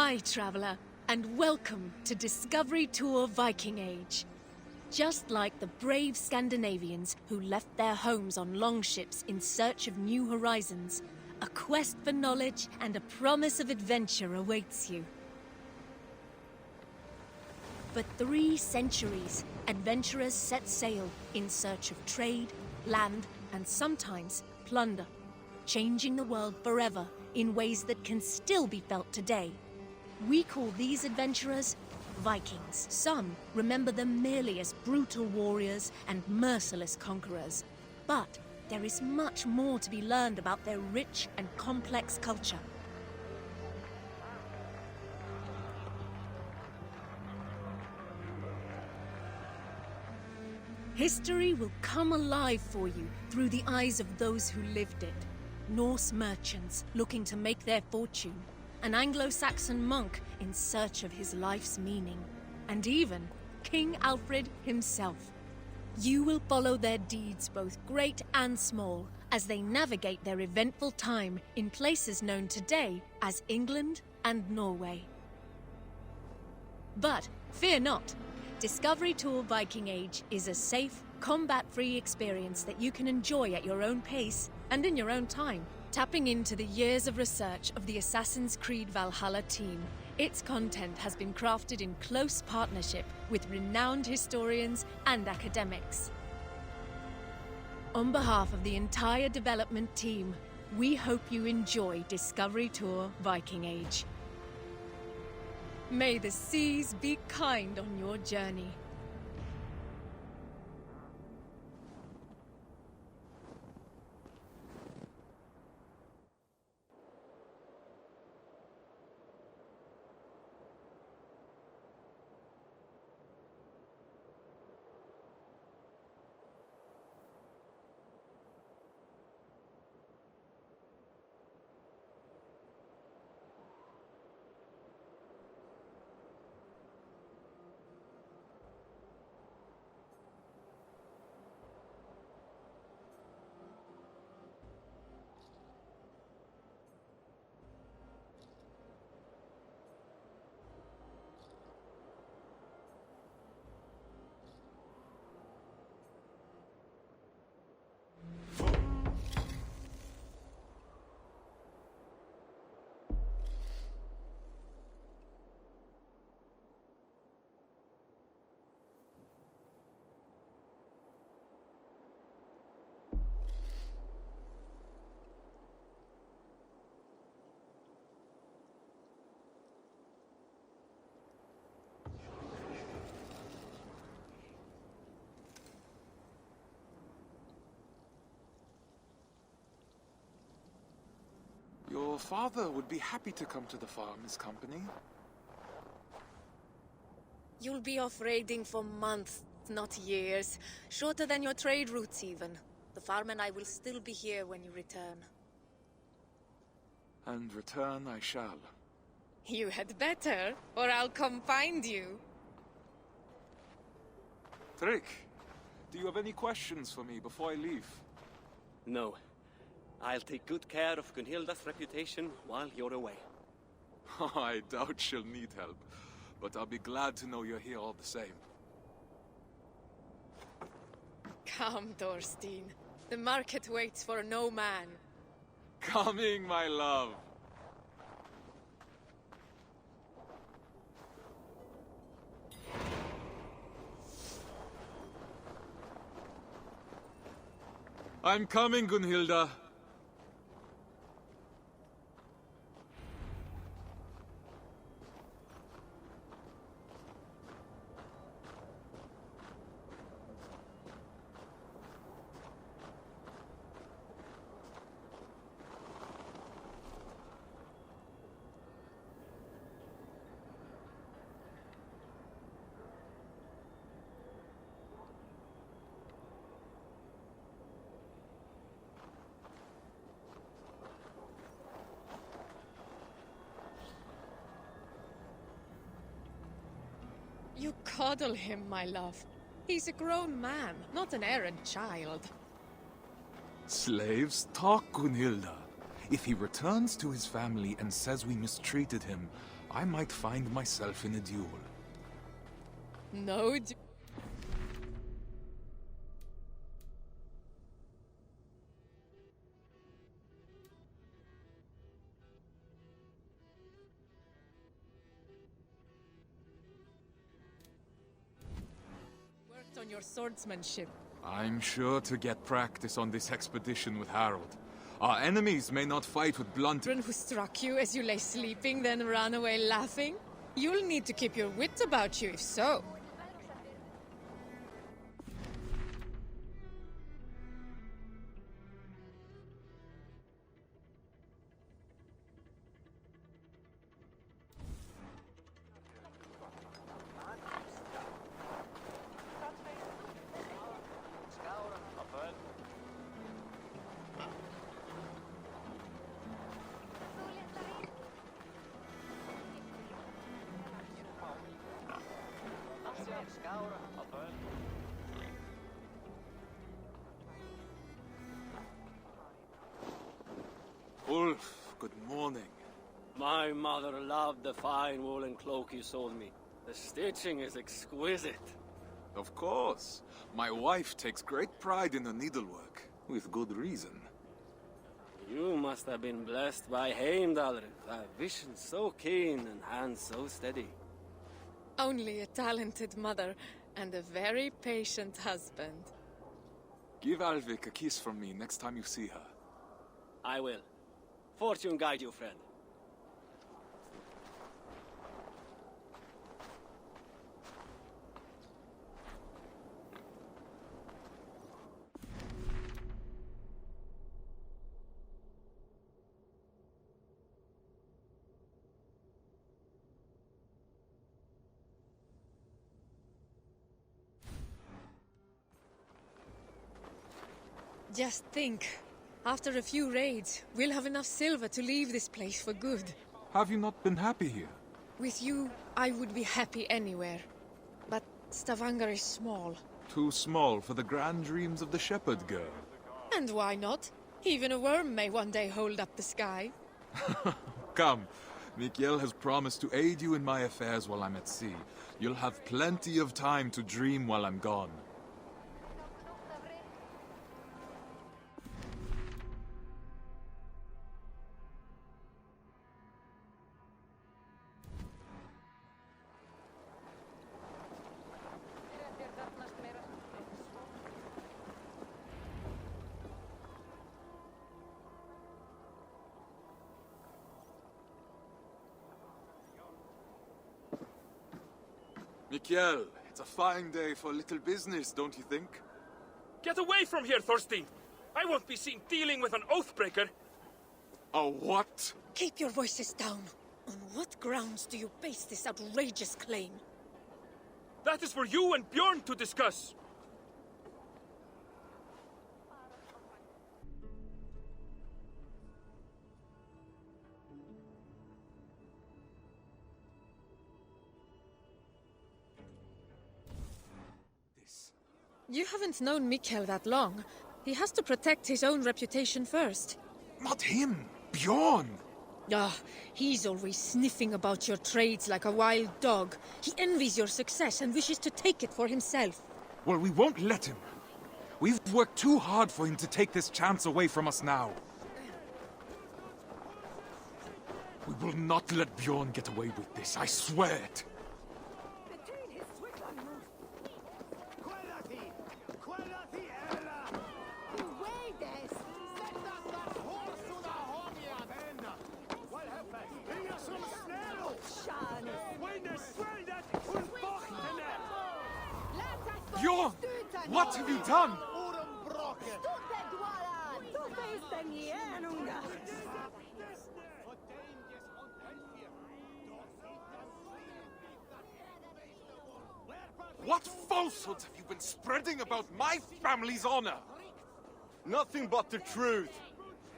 Hi, traveler, and welcome to Discovery Tour Viking Age. Just like the brave Scandinavians who left their homes on longships in search of new horizons, a quest for knowledge and a promise of adventure awaits you. For 3 centuries, adventurers set sail in search of trade, land, and sometimes plunder, changing the world forever in ways that can still be felt today. We call these adventurers Vikings. Some remember them merely as brutal warriors and merciless conquerors. But there is much more to be learned about their rich and complex culture. History will come alive for you through the eyes of those who lived it. Norse merchants looking to make their fortune, an Anglo-Saxon monk in search of his life's meaning, and even King Alfred himself. You will follow their deeds, both great and small, as they navigate their eventful time in places known today as England and Norway. But fear not. Discovery Tour Viking Age is a safe, combat-free experience that you can enjoy at your own pace and in your own time. Tapping into the years of research of the Assassin's Creed Valhalla team, its content has been crafted in close partnership with renowned historians and academics. On behalf of the entire development team, we hope you enjoy Discovery Tour Viking Age. May the seas be kind on your journey. Your father would be happy to come to the farm as company. You'll be off raiding for months, not years. Shorter than your trade routes even. The farm and I will still be here when you return. And return I shall. You had better, or I'll come find you. Trick, do you have any questions for me before I leave? No. I'll take good care of Gunhilda's reputation while you're away. I doubt she'll need help, but I'll be glad to know you're here all the same. Come, Thorstein. The market waits for no man. Coming, my love. I'm coming, Gunhilda. You coddle him, my love. He's a grown man, not an errant child. Slaves talk, Gunhilda. If he returns to his family and says we mistreated him, I might find myself in a duel. No. Worked on your swordsmanship. I'm sure to get practice on this expedition with Harold. Our enemies may not fight with blunt... Who struck you as you lay sleeping, then ran away laughing? You'll need to keep your wits about you, if so. Ulf, good morning. My mother loved the fine woolen cloak you sold me. The stitching is exquisite. Of course. My wife takes great pride in her needlework, with good reason. You must have been blessed by Heimdall, a vision so keen and hands so steady. Only a talented mother and a very patient husband. Give Alvik a kiss from me next time you see her. I will. Fortune guide you, friend. Just think. After a few raids, we'll have enough silver to leave this place for good. Have you not been happy here? With you, I would be happy anywhere. But Stavanger is small. Too small for the grand dreams of the shepherd girl. And why not? Even a worm may one day hold up the sky. Come. Mikhail has promised to aid you in my affairs while I'm at sea. You'll have plenty of time to dream while I'm gone. Mikhail, it's a fine day for a little business, don't you think? Get away from here, Thorstein! I won't be seen dealing with an oathbreaker! A what? Keep your voices down. On what grounds do you base this outrageous claim? That is for you and Bjorn to discuss! You haven't known Mikhail that long. He has to protect his own reputation first. Not him! Bjorn! Ah, he's always sniffing about your trades like a wild dog. He envies your success and wishes to take it for himself. Well, we won't let him. We've worked too hard for him to take this chance away from us now. We will not let Bjorn get away with this, I swear it. Bjorn! What have you done? What falsehoods have you been spreading about my family's honor? Nothing but the truth.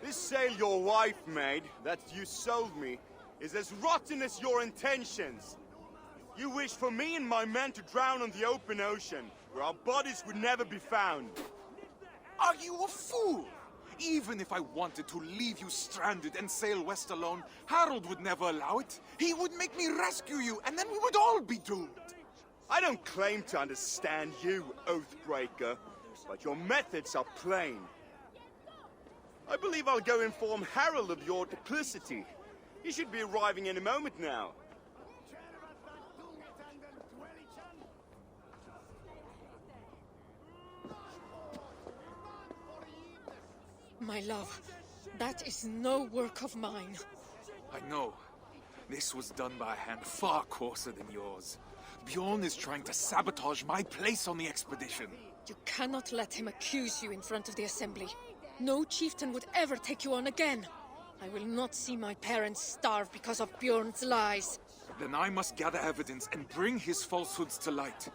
This sail your wife made, that you sold me, is as rotten as your intentions. You wish for me and my men to drown on the open ocean, where our bodies would never be found. Are you a fool? Even if I wanted to leave you stranded and sail west alone, Harold would never allow it. He would make me rescue you, and then we would all be doomed. I don't claim to understand you, Oathbreaker, but your methods are plain. I believe I'll go inform Harold of your duplicity. He should be arriving any moment now. My love, that is no work of mine. I know. This was done by a hand far coarser than yours. Bjorn is trying to sabotage my place on the expedition. You cannot let him accuse you in front of the Assembly. No chieftain would ever take you on again. I will not see my parents starve because of Bjorn's lies. Then I must gather evidence and bring his falsehoods to light.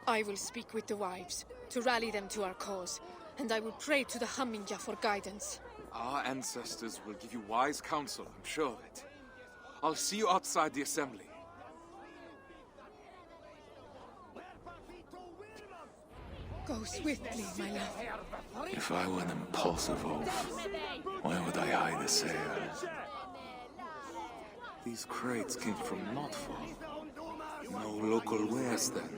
I will speak with the wives, to rally them to our cause, and I will pray to the Haminja for guidance. Our ancestors will give you wise counsel, I'm sure of it. I'll see you outside the Assembly. Go swiftly, my love. If I were an impulsive oaf, where would I hide a sail? These crates came from not far. No local wares then.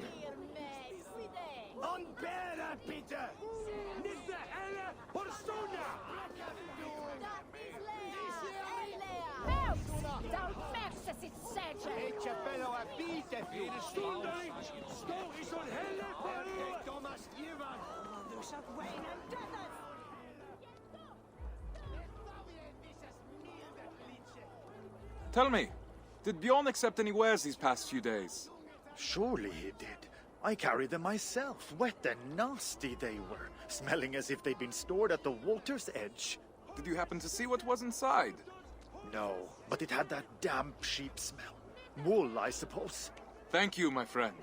Tell me, did Bjorn accept any wares these past few days? Surely he did. I carried them myself. Wet and nasty they were, smelling as if they'd been stored at the water's edge. Did you happen to see what was inside? No, but it had that damp sheep smell. Wool, I suppose. Thank you, my friend.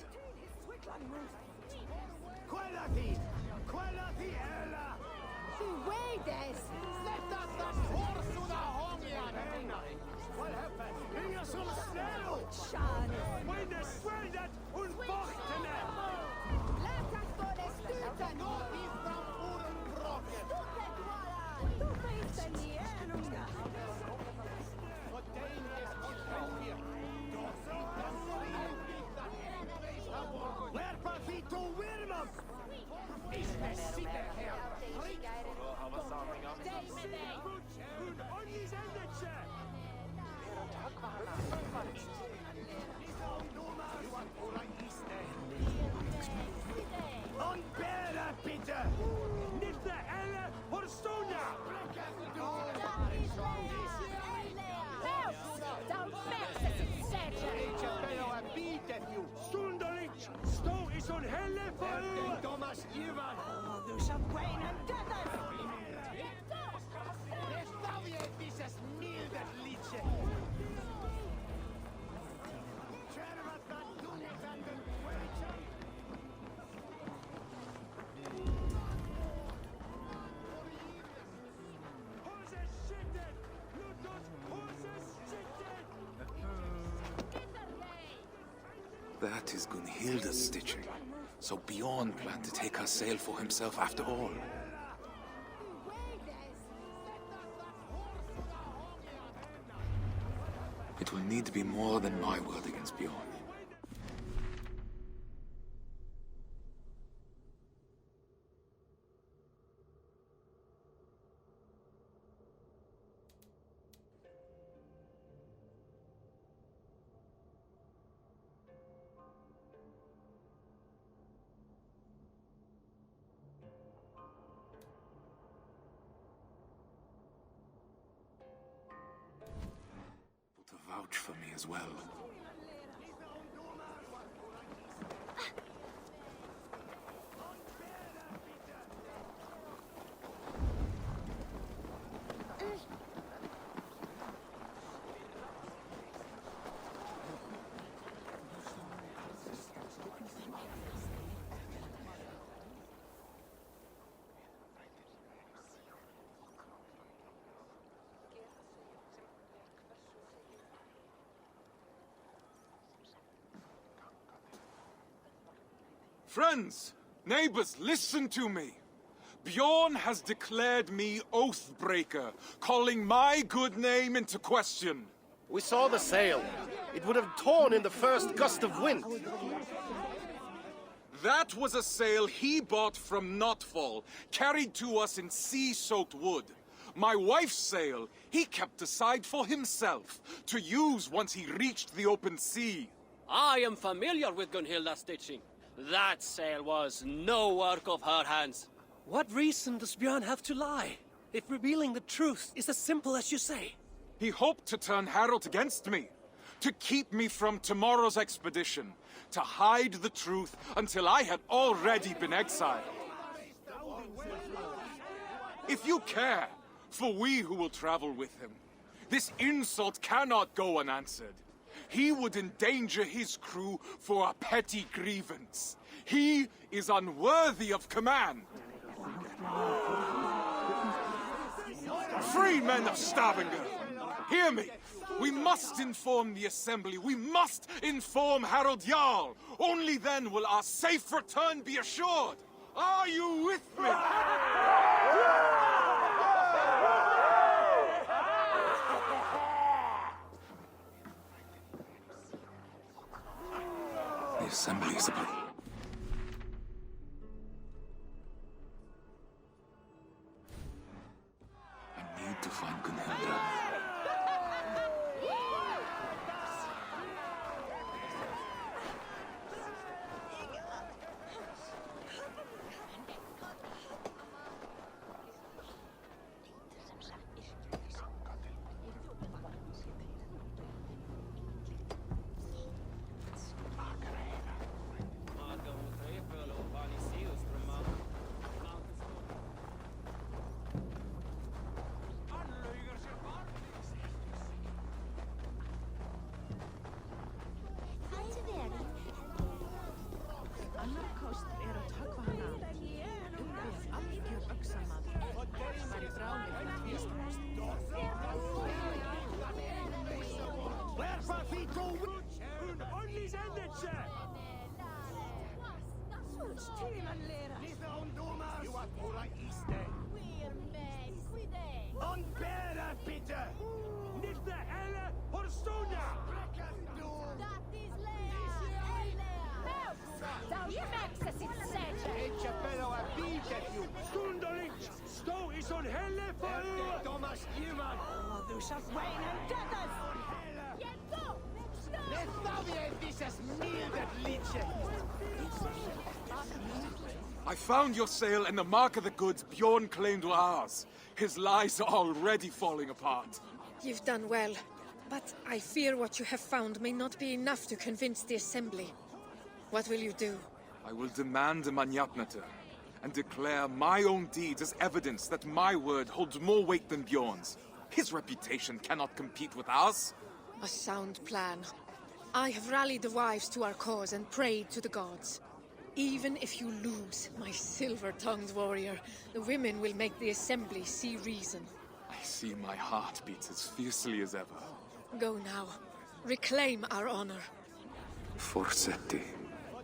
That is Gunhilda's stitching. So Bjorn planned to take her sail for himself after all. It will need to be more than my word against Bjorn. Vouch for me as well. Friends, neighbors, listen to me. Bjorn has declared me Oathbreaker, calling my good name into question. We saw the sail. It would have torn in the first gust of wind. That was a sail he bought from Notfall, carried to us in sea-soaked wood. My wife's sail he kept aside for himself, to use once he reached the open sea. I am familiar with Gunhilda's stitching. That sail was no work of her hands. What reason does Björn have to lie, if revealing the truth is as simple as you say? He hoped to turn Harold against me, to keep me from tomorrow's expedition, to hide the truth until I had already been exiled. If you care for we who will travel with him, this insult cannot go unanswered. He would endanger his crew for a petty grievance. He is unworthy of command. Free men of Stavanger, hear me. We must inform the Assembly. We must inform Harold Jarl. Only then will our safe return be assured. Are you with me? The Assembly is about... I need to find Gunhilda. I found your sail and the mark of the goods Bjorn claimed were ours. His lies are already falling apart. You've done well, but I fear what you have found may not be enough to convince the Assembly. What will you do? I will demand a Manyatnata and declare my own deeds as evidence that my word holds more weight than Bjorn's. His reputation cannot compete with ours. A sound plan. I have rallied the wives to our cause and prayed to the gods. Even if you lose, my silver-tongued warrior, the women will make the Assembly see reason. I see my heart beats as fiercely as ever. Go now. Reclaim our honor. Forsetti,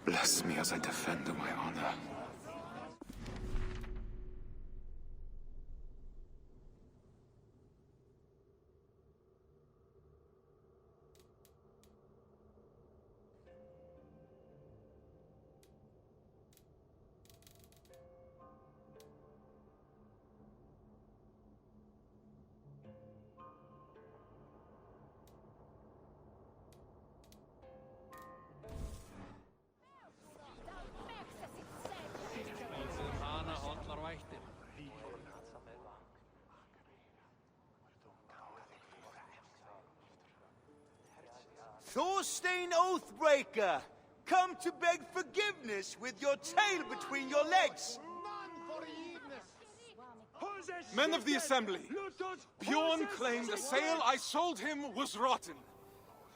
bless me as I defend my honor. Thorstein Oathbreaker, come to beg forgiveness with your tail between your legs. Men of the Assembly, Bjorn claimed the sail I sold him was rotten.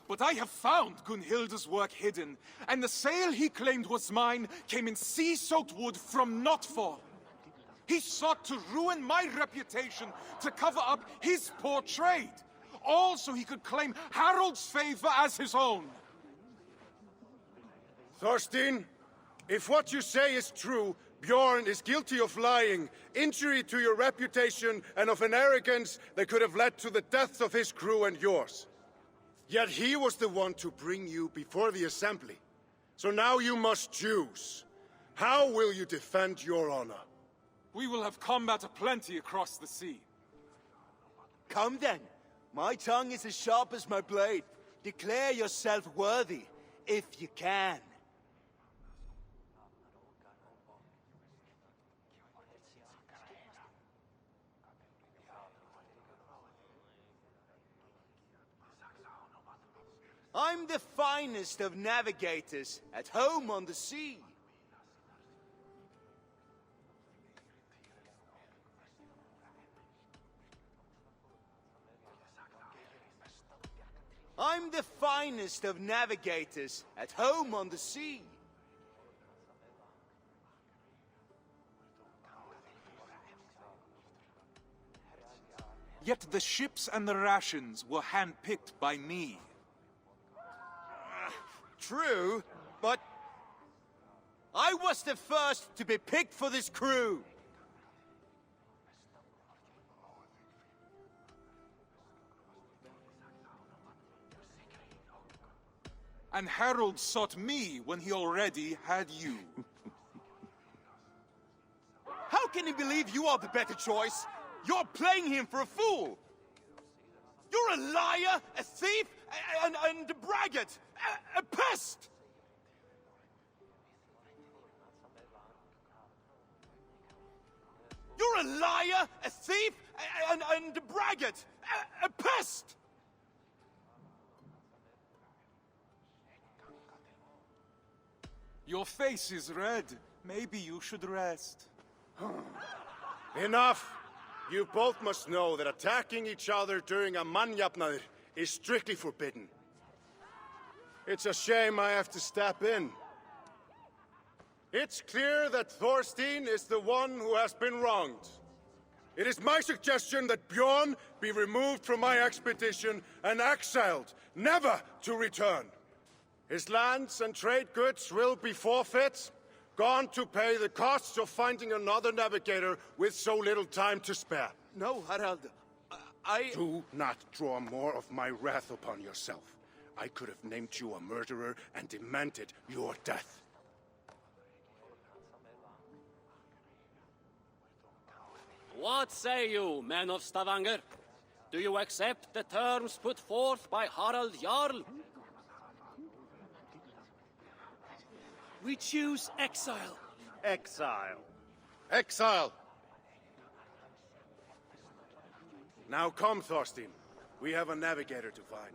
But I have found Gunhilda's work hidden, and the sail he claimed was mine came in sea-soaked wood from Notfall. He sought to ruin my reputation to cover up his poor trade, all so he could claim Harold's favor as his own. Thorstein, if what you say is true, Bjorn is guilty of lying, injury to your reputation, and of an arrogance that could have led to the deaths of his crew and yours. Yet he was the one to bring you before the assembly. So now you must choose. How will you defend your honor? We will have combat aplenty across the sea. Come then. My tongue is as sharp as my blade. Declare yourself worthy, if you can. I'm the finest of navigators, at home on the sea. I'm the finest of navigators, at home on the sea. Yet the ships and the rations were handpicked by me. True, but I was the first to be picked for this crew. And Harold sought me when he already had you. How can he believe you are the better choice? You're playing him for a fool. You're a liar, a thief, and a braggart, a pest! You're a liar, a thief, and a braggart, a pest! Your face is red. Maybe you should rest. Enough! You both must know that attacking each other during a mannjafnaður is strictly forbidden. It's a shame I have to step in. It's clear that Thorstein is the one who has been wronged. It is my suggestion that Bjorn be removed from my expedition and exiled, never to return. His lands and trade goods will be forfeit, gone to pay the costs of finding another navigator with so little time to spare. No, Harald. Do not draw more of my wrath upon yourself. I could have named you a murderer and demanded your death. What say you, men of Stavanger? Do you accept the terms put forth by Harald Jarl? We choose exile. Exile. Exile! Now come, Thorstein. We have a navigator to find.